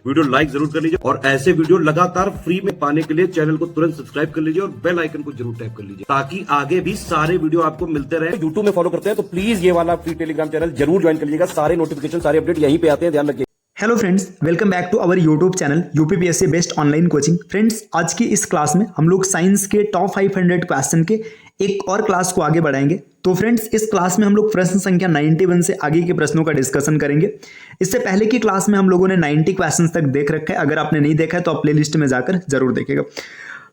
Video like जरूर कर लीजिए और ऐसे वीडियो लगातार फ्री में पाने के लिए चैनल को तुरंत सब्सक्राइब कर लीजिए और बेल आइकन को जरूर टैप कर लीजिए ताकि आगे भी सारे वीडियो आपको मिलते रहे। यूट्यूब में फॉलो करते हैं तो प्लीज ये वाला फ्री टेलीग्राम चैनल जरूर ज्वाइन कर लीजिएगा। सारे नोटिफिकेशन सारे अपडेट यहीं पे आते हैं, ध्यान रखिए। Hello friends, welcome back to our YouTube channel UPPSC best online coaching. Friends, आज की इस क्लास में हम लोग साइंस के टॉप 500 क्वेश्चन के एक और क्लास को आगे बढ़ाएंगे। तो फ्रेंड्स, इस क्लास में हम लोग प्रश्न संख्या 91 से आगे के प्रश्नों का डिस्कशन करेंगे। इससे पहले की क्लास में हम लोगों ने 90 क्वेश्चन तक देख रखा है। अगर आपने नहीं देखा है तो आप प्ले लिस्ट में जाकर जरूर देखेगा।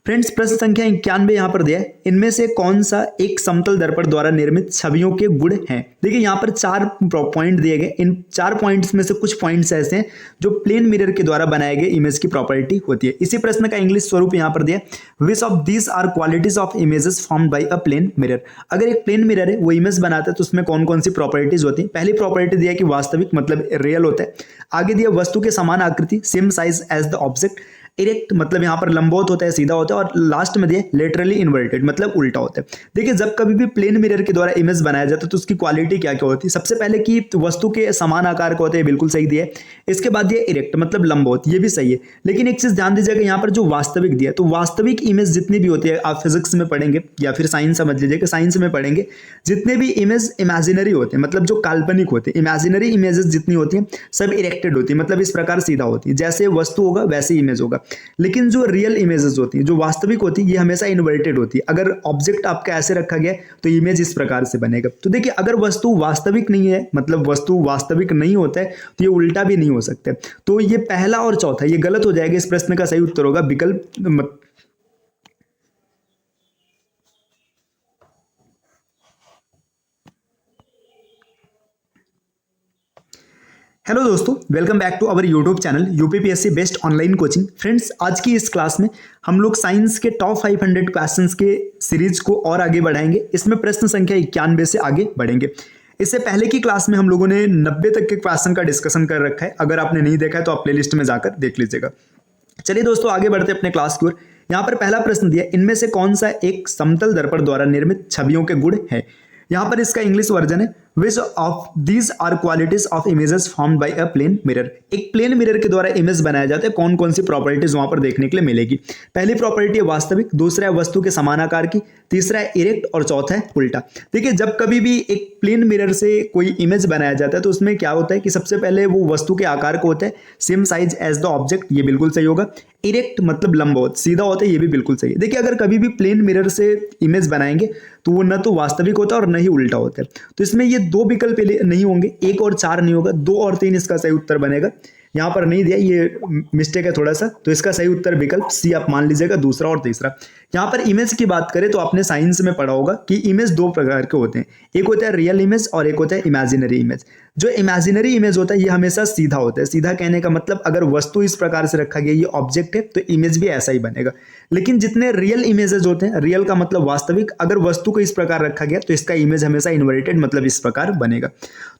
फ्रेंड्स, प्रश्न संख्या 91 यहाँ पर दिया है, इनमें से कौन सा एक समतल दर्पण द्वारा निर्मित छवियों के गुण हैं। देखिए यहाँ पर 4 पॉइंट दिए गए। इन 4 पॉइंट्स में से कुछ पॉइंट्स ऐसे हैं जो प्लेन मिरर के द्वारा बनाए गए इमेज की प्रॉपर्टी होती है। इसी प्रश्न का इंग्लिश स्वरूप यहाँ पर दिया है, which of these are qualities of images formed by a plane mirror. अगर एक प्लेन मिरर है वो इमेज बनाता है तो उसमें कौन कौन सी प्रॉपर्टीज होती है। पहली प्रॉपर्टी दिया कि वास्तविक मतलब रियल होता है। आगे दिया वस्तु के समान आकृति, same size as the object. Erect मतलब यहाँ पर लंबवत होता है, सीधा होता है। और लास्ट में दिया लेटरली इन्वर्टेड मतलब उल्टा होता है। देखिए, जब कभी भी प्लेन मिरर के द्वारा इमेज बनाया जाता है तो उसकी क्वालिटी क्या क्या होती है। सबसे पहले कि वस्तु के समान आकार का होता है, बिल्कुल सही दिया है। इसके बाद दिया इरेक्ट मतलब लंबवत, ये भी सही है। लेकिन एक चीज ध्यान दीजिएगा, यहाँ पर जो वास्तविक दिया है तो वास्तविक इमेज जितनी भी होती है, आप फिजिक्स में पढ़ेंगे या फिर साइंस समझ लीजिए कि साइंस में पढ़ेंगे, जितने भी इमेज इमेजिनरी होते हैं मतलब जो काल्पनिक होते हैं, इमेजिनरी इमेजेस जितनी होती हैं सब इरेक्टेड होती है, मतलब इस प्रकार सीधा होती है। जैसे वस्तु होगा वैसे इमेज होगा। लेकिन जो रियल इमेजेस होती है, जो वास्तविक होती है, ये हमेशा इन्वर्टेड होती है। अगर ऑब्जेक्ट आपका ऐसे रखा गया तो इमेज इस प्रकार से बनेगा। तो देखिए, अगर वस्तु वास्तविक नहीं है मतलब वस्तु वास्तविक नहीं होता है तो ये उल्टा भी नहीं हो सकता। तो ये पहला और चौथा ये गलत हो जाएगा। इस प्रश्न का सही उत्तर होगा विकल्प हेलो दोस्तों, welcome back to our YouTube channel UPPSC best online coaching. Friends, आज की इस क्लास में हम लोग साइंस के टॉप 500 क्वेश्चंस के सीरीज को और आगे बढ़ाएंगे। इसमें प्रश्न संख्या 91 से आगे बढ़ेंगे। इससे पहले की क्लास में हम लोगों ने 90 तक के क्वेश्चन का डिस्कशन कर रखा है। अगर आपने नहीं देखा है तो आप प्ले लिस्ट में जाकर देख लीजिएगा। चलिए दोस्तों, आगे बढ़ते अपने क्लास की ओर। यहाँ पर पहला प्रश्न दिया, इनमें से कौन सा एक समतल दर्पण द्वारा निर्मित छवियों के गुण है। यहाँ पर इसका इंग्लिश वर्जन है, which of these are qualities of images formed by a plane mirror. एक प्लेन मिरर के द्वारा इमेज बनाया जाता है, कौन कौन सी प्रॉपर्टीज वहां पर देखने के लिए मिलेगी। पहली प्रॉपर्टी है वास्तविक, दूसरा है वस्तु के समान आकार की, तीसरा है इरेक्ट और चौथा है उल्टा। देखिए, जब कभी भी एक प्लेन मिरर से कोई इमेज बनाया जाता है तो उसमें क्या होता है कि सबसे पहले वो वस्तु के आकार को होता है, same size as the object, ये बिल्कुल सही होगा। इरेक्ट मतलब लंबवत, सीधा होता है, ये भी बिल्कुल सही है। देखिए, अगर कभी भी प्लेन मिरर से इमेज बनाएंगे तो वो न तो वास्तविक होता है और न ही उल्टा होता है। तो इसमें ये 2 विकल्प नहीं होंगे, 1 और 4 नहीं होगा, 2 और 3 इसका सही उत्तर बनेगा। यहाँ पर नहीं दिया, ये मिस्टेक है थोड़ा सा। तो इसका सही उत्तर विकल्प सी आप मान लीजिएगा, दूसरा और तीसरा। यहाँ पर इमेज की बात करें तो आपने साइंस में पढ़ा होगा कि इमेज 2 प्रकार के होते हैं, एक होता है रियल इमेज और एक होता है इमेजिनरी इमेज। जो इमेजिनरी इमेज होता है ये हमेशा सीधा होता है। सीधा कहने का मतलब अगर वस्तु इस प्रकार से रखा गया, ये ऑब्जेक्ट है, तो इमेज भी ऐसा ही बनेगा। लेकिन जितने रियल इमेजेस होते हैं, रियल का मतलब वास्तविक, अगर वस्तु को इस प्रकार रखा गया तो इसका इमेज हमेशा इन्वर्टेड मतलब इस प्रकार बनेगा।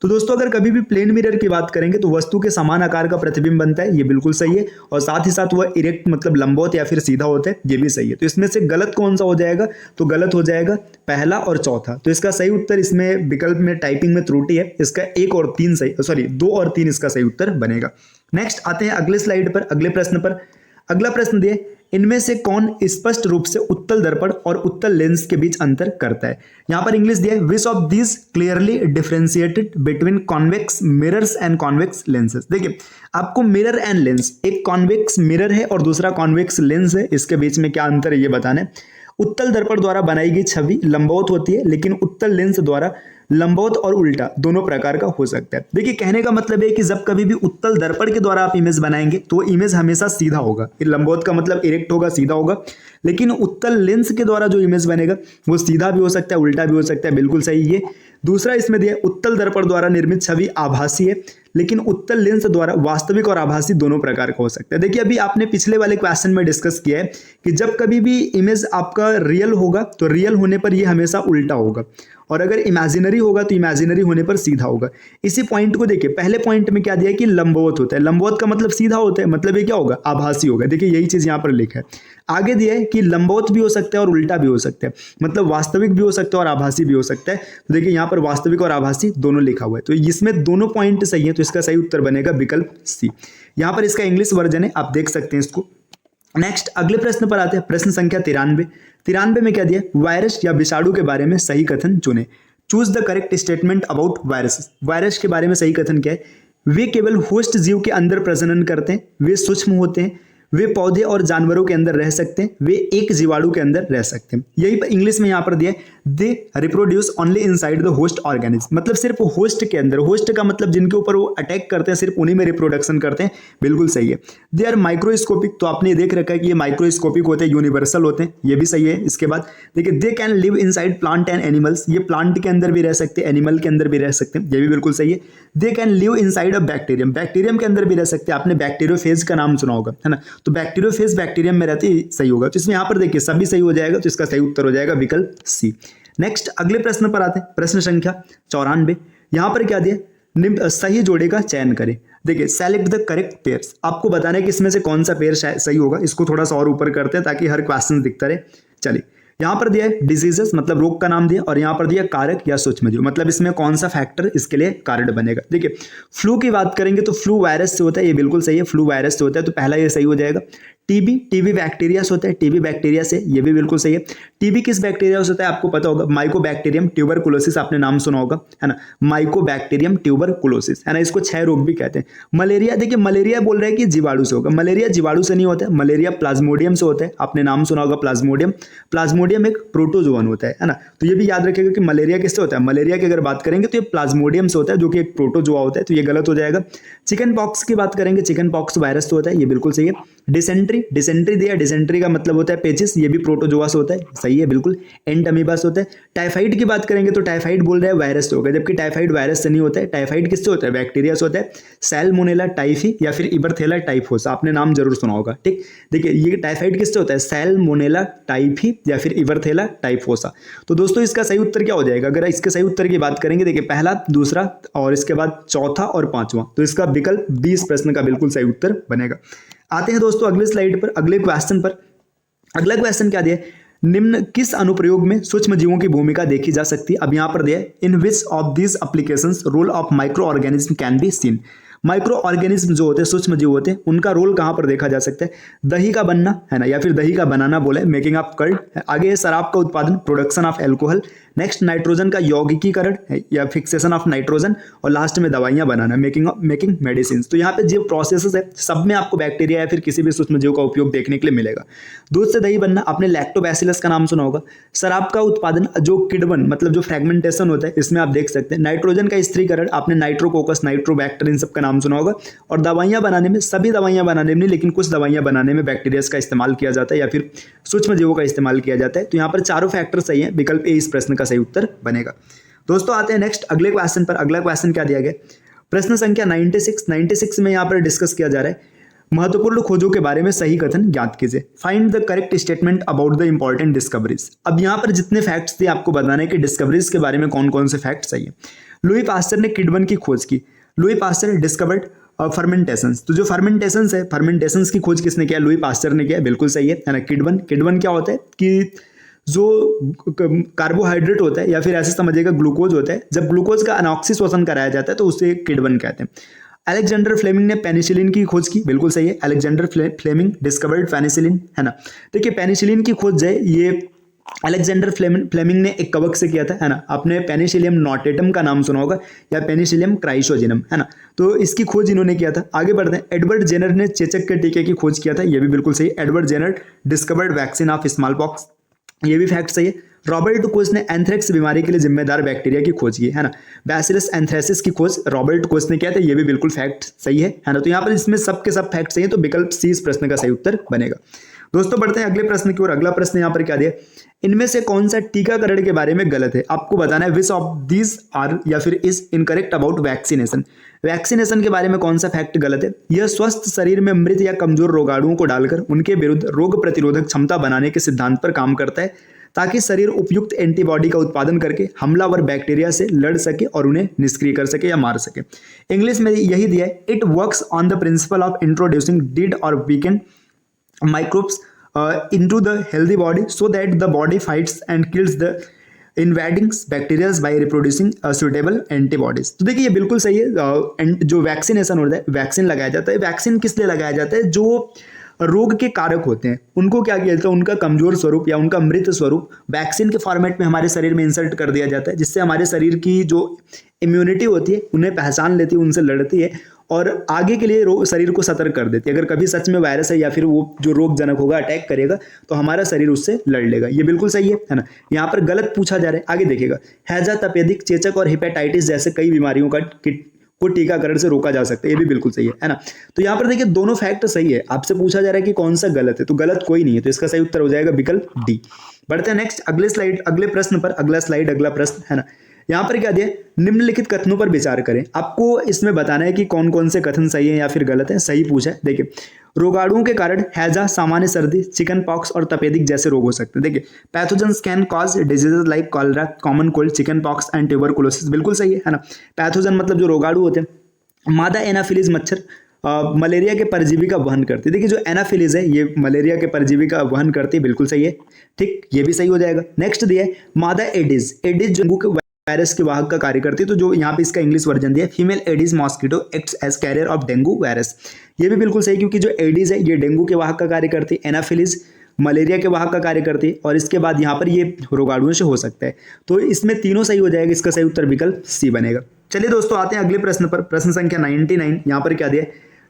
तो दोस्तों, अगर कभी भी प्लेन मिरर की बात करेंगे तो वस्तु के समान आकार का प्रतिबिंब बनता है, ये बिल्कुल सही है। और साथ ही साथ वह इरेक्ट मतलब लंबवत या फिर सीधा होता है, ये भी सही है। तो इसमें से गलत कौन सा हो जाएगा, तो गलत हो जाएगा पहला और चौथा। तो इसका सही उत्तर, इसमें विकल्प में टाइपिंग में त्रुटि है, इसका 1 और 3 सही, सॉरी 2 और 3 इसका सही उत्तर बनेगा। नेक्स्ट आते हैं अगले स्लाइड पर, अगले प्रश्न पर। अगला प्रश्न दिए, इनमें से कौन स्पष्ट रूप से उत्तल दर्पण और उत्तल लेंस के बीच अंतर करता है। यहां पर इंग्लिश दिया है, which of these clearly differentiated between convex mirrors and convex lenses. देखिए, आपको मिरर एंड लेंस, एक कॉन्वेक्स मिरर है और दूसरा कॉन्वेक्स लेंस है, इसके बीच में क्या अंतर है ये बताना है। उत्तल दर्पण द्वारा बनाई गई छवि लंबवत होती है, लेकिन उत्तल लेंस द्वारा लंबवत और उल्टा दोनों प्रकार का हो सकता है। देखिए, कहने का मतलब है कि जब कभी भी उत्तल दर्पण के द्वारा आप इमेज बनाएंगे तो वो इमेज हमेशा सीधा होगा। लंबवत का मतलब इरेक्ट होगा, सीधा होगा। लेकिन उत्तल लेंस के द्वारा जो इमेज बनेगा वो सीधा भी हो सकता है, उल्टा भी हो सकता है, बिल्कुल सही है। दूसरा इसमें दिया, उत्तल दर्पण द्वारा निर्मित छवि आभासी है, लेकिन उत्तल लेंस द्वारा वास्तविक और आभासी दोनों प्रकार का हो सकता है। देखिए, अभी आपने पिछले वाले क्वेश्चन में डिस्कस किया है कि जब कभी भी इमेज आपका रियल होगा तो रियल होने पर ये हमेशा उल्टा होगा, और अगर इमेजिनरी होगा तो इमेजिनरी होने पर सीधा होगा। इसी पॉइंट को देखिए, पहले पॉइंट में क्या दिया है कि लंबवत होता है, लंबवत का मतलब सीधा होता है, मतलब ये क्या होगा, आभासी होगा। देखिए, यही चीज यहाँ पर लिखा है। आगे दिया है कि लंबवत भी हो सकता है और उल्टा भी हो सकता है, मतलब वास्तविक भी हो सकता है और आभासी भी हो सकता है। तो देखिए, यहाँ पर वास्तविक और आभासी दोनों लिखा हुआ है, तो इसमें दोनों पॉइंट सही है। तो तो इसका सही उत्तर बनेगा विकल्प सी। यहाँ पर इसका इंग्लिश वर्जन है, आप देख सकते हैं इसको। नेक्स्ट अगले प्रश्न पर आते हैं, प्रश्न संख्या 93 में क्या दिया, वायरस या विषाणु के बारे में सही कथन चुने। Choose the correct statement about virus. Virus के बारे में सही कथन क्या है, वे केवल होस्ट जीव के अंदर प्रजनन करते हैं, वे सूक्ष्म होते हैं, वे पौधे और जानवरों के अंदर रह सकते हैं, वे एक जीवाणु के अंदर रह सकते हैं। यही इंग्लिश में यहाँ पर दिया है, they reproduce only inside the host organism, मतलब सिर्फ होस्ट के अंदर। होस्ट का मतलब जिनके ऊपर वो अटैक करते हैं, सिर्फ उन्हीं में रिप्रोडक्शन करते हैं, बिल्कुल सही है। दे आर माइक्रोस्कोपिक, तो आपने देख रखा है कि ये माइक्रोस्कोपिक होते हैं, यूनिवर्सल होते हैं, ये भी सही है। इसके बाद देखिए, they can live inside plant and animals, ये प्लांट के अंदर भी रह सकते हैं, एनिमल के अंदर भी रह सकते हैं, ये भी बिल्कुल सही है। They can live inside a bacterium, bacterium के अंदर भी रह सकते हैं, आपने बैक्टीरियोफेज का नाम सुना होगा, है ना, तो बैक्टीरियोफेज बैक्टीरियम में रहते ही सही होगा। तो इसमें यहाँ पर देखिए सभी सही हो जाएगा, तो इसका सही उत्तर हो जाएगा विकल्प सी। नेक्स्ट अगले प्रश्न पर आते हैं, प्रश्न संख्या 94। यहां पर क्या दिया, सही जोड़े का चयन करें। देखिए, सेलेक्ट द करेक्ट पेयर्स, आपको बताना है कि इसमें से कौन सा पेयर सही होगा। इसको थोड़ा सा और ऊपर करते हैं ताकि हर क्वेश्चन दिखता रहे। चलिए, यहां पर दिया है डिजीजेस, मतलब रोग का नाम दिया, और यहां पर दिया कारक या सूक्ष्मजीव, मतलब इसमें कौन सा फैक्टर इसके लिए कारण बनेगा। देखिए, फ्लू की बात करेंगे तो फ्लू वायरस से होता है, ये बिल्कुल सही है, फ्लू वायरस से होता है, तो पहला ये सही हो जाएगा। टीबी बैक्टीरिया से होता है, टीबी बैक्टीरिया से, ये भी बिल्कुल सही है। टीबी किस बैक्टीरिया से होता है आपको पता होगा, माइकोबैक्टीरियम ट्यूबरकुलोसिस, आपने नाम सुना होगा, है ना, माइकोबैक्टीरियम ट्यूबरकुलोसिस, है ना, इसको क्षय रोग भी कहते हैं। मलेरिया, देखिए मलेरिया बोल रहा है कि जीवाणु से होगा, मलेरिया जीवाणु से नहीं होता है, मलेरिया प्लाज्मोडियम से होता है, आपने नाम सुना होगा प्लाज्मोडियम। प्लाज्मोडियम एक प्रोटोजोअन होता है ना, तो ये भी याद रखिएगा कि मलेरिया किससे होता है, मलेरिया की अगर बात करेंगे तो ये प्लाज्मोडियम से होता है, जो कि एक प्रोटोजोआ होता है, तो ये गलत हो जाएगा। चिकन पॉक्स की बात करेंगे, चिकन पॉक्स वायरस से होता है, ये बिल्कुल सही है। डिसेंट्री दिया, डिसेंट्री का मतलब होता है पेचिस, ये भी प्रोटोजोआ से होता है, सही है बिल्कुल। एंड अमीबा से होता है। टाइफाइड की बात करेंगे तो टाइफाइड बोल रहे हैं वायरस से होगा, जबकि टाइफाइड वायरस से नहीं होता है। टाइफाइड किससे होता है, बैक्टीरिया से होता है। सैल्मोनेला टाइफी या फिर इबरथेला टाइफोसा, आपने नाम जरूर सुना होगा, ठीक। देखिए, ये टाइफाइड किससे होता है, सैल्मोनेला टाइफी या फिर इबरथेला टाइफोसा। तो दोस्तों इसका सही उत्तर क्या हो जाएगा, अगर इसके सही उत्तर की बात करेंगे, देखिए पहला, दूसरा और इसके बाद चौथा और पांचवा, तो इसका विकल्प 20 प्रश्न का बिल्कुल सही उत्तर बनेगा। आते हैं दोस्तों अगले स्लाइड पर, अगले क्वेश्चन पर। अगला क्वेश्चन क्या दिया, निम्न किस अनुप्रयोग में सूक्ष्म जीवों की भूमिका देखी जा सकती है। अब यहां पर दिया है, in which of these applications role of micro organism can be seen. Micro organism जो होते हैं, सूक्ष्म जीव होते हैं, उनका रोल कहां पर देखा जा सकता है। दही का बनना, है ना, या फिर दही का बनाना बोले, मेकिंग ऑफ कर्ड। आगे है शराब का उत्पादन, production of alcohol. Next nitrogen का यौगिकीकरण या फिक्सेशन ऑफ नाइट्रोजन, और लास्ट में दवाइयां बनाना, मेकिंग मेडिसिन। तो यहाँ पे जो प्रोसेसेस है, सब में आपको बैक्टीरिया या फिर किसी भी सूक्ष्म जीव का उपयोग देखने के लिए मिलेगा। दूध से दही बनना, आपने लैक्टोबैसिलस का नाम सुना होगा। शराब का उत्पादन, जो किण्वन मतलब जो फ्रेगमेंटेशन होता है, इसमें आप देख सकते हैं। नाइट्रोजन का स्त्रीकरण, आपने नाइट्रोकोकस, नाइट्रोबैक्टर, इन सब का नाम सुना होगा। और दवाइयां बनाने में, सभी दवाइयां बनाने में नहीं, लेकिन कुछ दवाइयां बनाने में बैक्टीरिया का इस्तेमाल किया जाता है या फिर सूक्ष्म जीवों का इस्तेमाल किया जाता है। तो यहाँ पर चारों फैक्टर सही है, विकल्प ए इस प्रश्न का सही उत्तर बनेगा। दोस्तों आते हैं नेक्स्ट अगले क्वेश्चन पर। अगला क्वेश्चन क्या दिया गया, प्रश्न संख्या 96 में यहाँ पर डिस्कस किया जा रहा है, महत्वपूर्ण खोजों के बारे में सही कथन ज्ञात कीजिए। Find the correct statement about the important discoveries. अब यहाँ पर जितने फैक्ट्स थे आपको बताना है कि डिस्कवरीज के बारे में कौन कौन से फैक्ट सही है। लुई पास्चर ने किण्वन की खोज की। लुई पास्चर डिस्कवर्ड फर्मेंटेशंस, तो जो फर्मेंटेशंस है, फर्मेंटेशंस की खोज किसने किया, लुई पास्चर ने किया, बिल्कुल सही है ना। किण्वन क्या होता है कि जो कार्बोहाइड्रेट होता है या फिर ऐसे समझिएगा ग्लूकोज होता है, जब ग्लूकोज का अनॉक्सी शोषण कराया जाता है तो उसे किण्वन कहते हैं। अलेक्जेंडर फ्लेमिंग ने पेनिसिलिन की खोज की, बिल्कुल सही है। अलेक्जेंडर फ्लेमिंग डिस्कवर्ड पेनिसिलिन, है ना। देखिए पेनिसिलिन की खोज है, ये अलेक्जेंडर फ्लेमिंग ने एक कवक से किया था, है ना। आपने पेनिसिलियम नोटेटम का नाम सुना होगा या पेनिसिलियम क्राइसोजेनम, है ना, तो इसकी खोज इन्होंने किया था। आगे बढ़ते हैं, एडवर्ड जेनर ने चेचक के टीके की खोज किया था, ये भी बिल्कुल सही। Edward Jenner discovered vaccine of smallpox, ये भी फैक्ट सही है। रॉबर्ट कोच ने एंथ्रेक्स बीमारी के लिए जिम्मेदार बैक्टीरिया की खोज की, है ना। बैसिलस एंथ्रेसिस की खोज रॉबर्ट कोच ने किया था, ये भी बिल्कुल फैक्ट सही है ना। तो यहाँ पर इसमें सब के सब फैक्ट सही है, तो विकल्प सी इस प्रश्न का सही उत्तर बनेगा। दोस्तों बढ़ते हैं अगले प्रश्न की ओर। अगला प्रश्न यहाँ पर क्या दिया, इनमें से कौन सा टीकाकरण के बारे में गलत है। आपको बताना है विच ऑफ दीज आर या फिर is incorrect about vaccination. Vaccination के बारे में कौन सा फैक्ट गलत है। यह स्वस्थ शरीर में मृत या कमजोर रोगाणुओं को डालकर उनके विरुद्ध रोग प्रतिरोधक क्षमता बनाने के सिद्धांत पर काम करता है, ताकि शरीर उपयुक्त एंटीबॉडी का उत्पादन करके हमलावर बैक्टीरिया से लड़ सके और उन्हें निष्क्रिय कर सके या मार सके। इंग्लिश में यही दिया है, it works on the principle of introducing dead or weakened microbes into the healthy body so that the body fights and kills the invading bacterias by reproducing suitable antibodies. तो देखिए ये बिल्कुल सही है। जो वैक्सीनेशन होता है, वैक्सीन लगाया जाता है, वैक्सीन किस लिए लगाया जाता है? जो रोग के कारक होते हैं उनको क्या किया जाता है, उनका कमजोर स्वरूप या उनका मृत स्वरूप वैक्सीन के फॉर्मेट में हमारे शरीर में इंसर्ट कर दिया जाता है, जिससे हमारे शरीर की जो इम्यूनिटी होती है उन्हें पहचान लेती है, उनसे लड़ती है और आगे के लिए शरीर को सतर्क कर देती है। अगर कभी सच में वायरस है या फिर वो जो रोगजनक होगा अटैक करेगा तो हमारा शरीर उससे लड़ लेगा। ये बिल्कुल सही है ना। यहाँ पर गलत पूछा जा रहा है, आगे देखिएगा। हैजा, तपेदिक, चेचक और हेपेटाइटिस जैसे कई बीमारियों को टीकाकरण से रोका जा सकता है। ये भी बिल्कुल सही है ना। तो यहाँ पर देखिए दोनों फैक्ट सही है। आपसे पूछा जा रहा है कि कौन सा गलत है, तो गलत कोई नहीं है, तो इसका सही उत्तर हो जाएगा विकल्प डी। बढ़ते हैं नेक्स्ट अगले स्लाइड, अगले प्रश्न पर। अगला स्लाइड, अगला प्रश्न है ना। यहाँ पर क्या दिया, निम्नलिखित कथनों पर विचार करें। आपको इसमें बताना है कि कौन कौन से कथन सही है या फिर गलत है। सही पूछा है, देखिए रोगाणुओं के कारण हैजा, सामान्य सर्दी, चिकन पॉक्स और तपेदिक जैसे रोग हो सकते हैं। देखिए pathogens can cause diseases like cholera, common cold, chicken pox and tuberculosis. बिल्कुल सही है ना। पैथोजन मतलब जो रोगाणु होते हैं। मादा एनाफिलीज मच्छर मलेरिया के परजीवी का वहन करती है। देखिए जो एनाफिलीज है ये मलेरिया के परजीवी का वहन करती है, बिल्कुल सही है, ठीक, ये भी सही हो जाएगा। नेक्स्ट दिया है मादा एडिस, एडिस डेंगू के वायरस के वाहक का कार्य करती है। तो जो यहाँ पे इसका इंग्लिश वर्जन दिया है, female Aedes mosquito acts as carrier of dengue virus. ये भी बिल्कुल सही, क्योंकि जो एडिस है ये डेंगू के वाहक का कार्य करती है, एनाफिलीज मलेरिया के वाहक का कार्य करती है और इसके बाद यहाँ पर ये रोगाणुओं से हो सकता है। तो इसमें तीनों सही हो जाएगा, इसका सही उत्तर विकल्प सी बनेगा। चलिए दोस्तों आते हैं अगले प्रश्न पर। प्रश्न संख्या 99। यहाँ पर क्या दिया,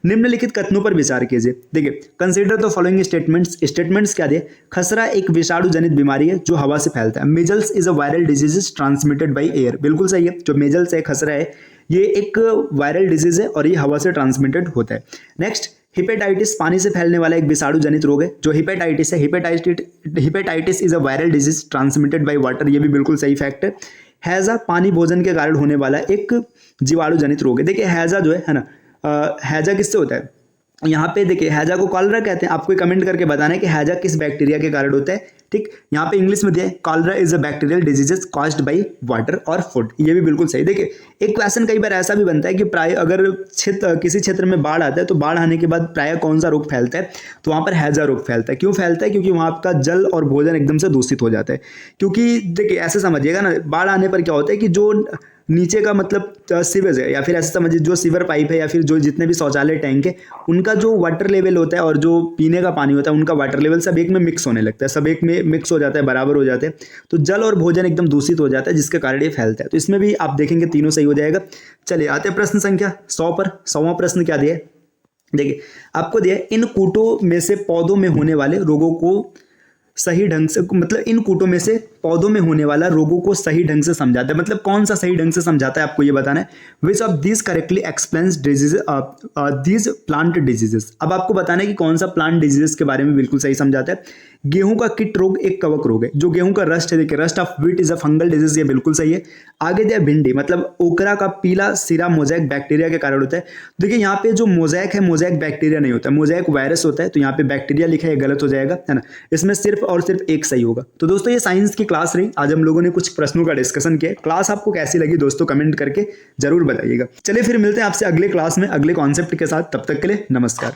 निम्नलिखित कथनों पर विचार कीजिए। देखिए consider the following statements. Statements क्या दिए, खसरा एक विषाणु जनित बीमारी है जो हवा से फैलता है। Measles is a viral disease transmitted by air. बिल्कुल सही है। जो मेजल्स है, खसरा है, ये एक वायरल डिजीज है और ये हवा से ट्रांसमिटेड होता है। नेक्स्ट हिपेटाइटिस पानी से फैलने वाला एक विषाणु जनित रोग है। जो हिपेटाइटिस है, hepatitis is a viral disease transmitted by water. ये भी बिल्कुल सही फैक्ट है। हैजा पानी भोजन के कारण होने वाला एक जीवाणु जनित रोग है। देखिए हैजा जो है ना, हैजा किससे होता है? यहाँ पे देखिए हैजा को कॉलरा कहते हैं। आपको कमेंट करके बताना है कि हैजा किस बैक्टीरिया के कारण होता है, ठीक। यहाँ पे इंग्लिश में दिया है cholera is a bacterial diseases caused by water और फूड। ये भी बिल्कुल सही। देखिए एक क्वेश्चन कई बार ऐसा भी बनता है कि प्राय अगर किसी क्षेत्र में बाढ़ आता है तो बाढ़ आने के बाद प्राय कौन सा रोग फैलता है, तो वहाँ पर हैजा रोग फैलता है। क्यों फैलता है? क्योंकि वहाँ का जल और भोजन एकदम से दूषित हो जाता है। क्योंकि देखिए ऐसे समझिएगा ना, बाढ़ आने पर क्या होता है कि जो नीचे का मतलब सीवेज है या फिर ऐसे समझिए जो सीवर पाइप है या फिर जो जितने भी शौचालय टैंक है उनका जो वाटर लेवल होता है और जो पीने का पानी होता है उनका वाटर लेवल सब एक में मिक्स होने लगता है, सब एक में मिक्स हो जाता है, बराबर हो जाते हैं, तो जल और भोजन एकदम दूषित हो जाता है जिसके कारण ये फैलता है। तो इसमें भी आप देखेंगे तीनों सही हो जाएगा। चलिए आते हैं प्रश्न संख्या 100 पर। 100वां प्रश्न क्या दिया है, देखिए आपको दिया है इन कूटों में से पौधों में होने वाले रोगों को सही ढंग से, मतलब इन कूटों में से पौधों में होने वाला रोगों को सही ढंग से समझाता है। मतलब कौन सा सही ढंग से समझाता है आपको ये बताना है। Which of this correctly explains diseases these plant diseases. अब आपको बताना है कि कौन सा प्लांट डिजीजेस के बारे में बिल्कुल सही समझाता है। गेहूं का कीट रोग एक कवक रोग है। जो गेहूं का रस्ट है, देखिए rust of wheat is a fungal disease, ये बिल्कुल सही है। आगे दिया भिंडी, मतलब ओकरा का पीला सिरा मोजैक बैक्टीरिया के कारण होता है। देखिए यहाँ पे जो मोजैक है, मोजैक बैक्टीरिया नहीं होता है, मोजैक वायरस होता है। तो यहाँ पे बैक्टीरिया लिखा है, गलत हो जाएगा, है ना। इसमें सिर्फ और सिर्फ एक सही होगा। तो दोस्तों ये साइंस की क्लास रही। आज हम लोगों ने कुछ प्रश्नों का डिस्कशन किया। क्लास आपको कैसी लगी दोस्तों कमेंट करके जरूर बताइएगा। चलिए फिर मिलते हैं आपसे अगले क्लास में अगले कॉन्सेप्ट के साथ। तब तक के लिए नमस्कार।